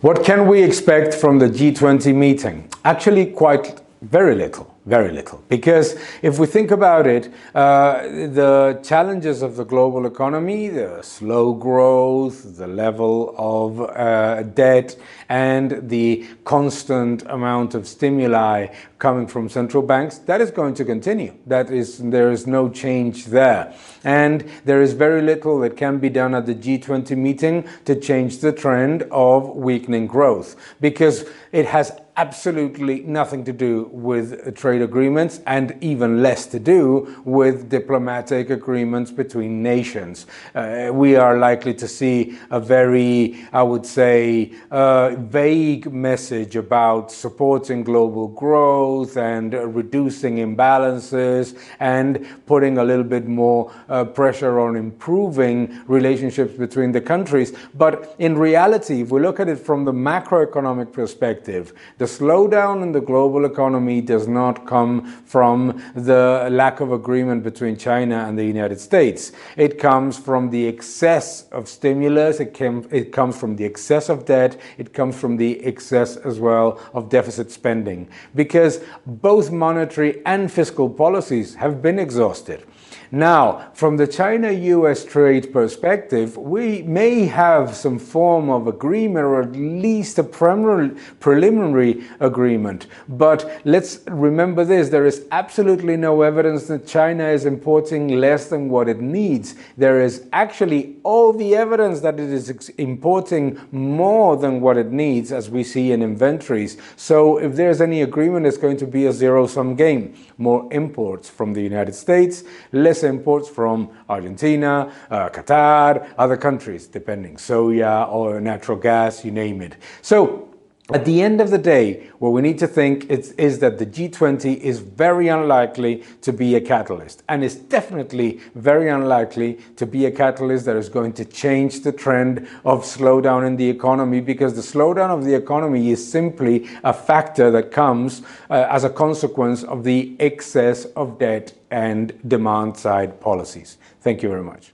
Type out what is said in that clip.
What can we expect from the G20 meeting? Actually, very little. Very little. Because if we think about it, the challenges of the global economy, the slow growth, the level of debt, and the constant amount of stimuli coming from central banks, that is going to continue. There is no change there. And there is very little that can be done at the G20 meeting to change the trend of weakening growth, because it has absolutely nothing to do with trade agreements, and even less to do with diplomatic agreements between nations. We are likely to see a very, I would say, vague message about supporting global growth and reducing imbalances and putting a little bit more pressure on improving relationships between the countries. But in reality, if we look at it from the macroeconomic perspective, the slowdown in the global economy does not come from the lack of agreement between China and the United States. It comes from the excess of stimulus, it comes from the excess of debt, it comes from the excess as well of deficit spending, because both monetary and fiscal policies have been exhausted. Now, from the China-US trade perspective, we may have some form of agreement, or at least a preliminary agreement. But let's remember this, there is absolutely no evidence that China is importing less than what it needs. There is actually all the evidence that it is importing more than what it needs, as we see in inventories. So if there's any agreement, it's going to be a zero-sum game. More imports from the United States, less imports from Argentina, Qatar, other countries, depending, soya or natural gas, you name it. So at the end of the day, what we need to think is that the G20 is very unlikely to be a catalyst, and is definitely very unlikely to be a catalyst that is going to change the trend of slowdown in the economy, because the slowdown of the economy is simply a factor that comes as a consequence of the excess of debt and demand side policies. Thank you very much.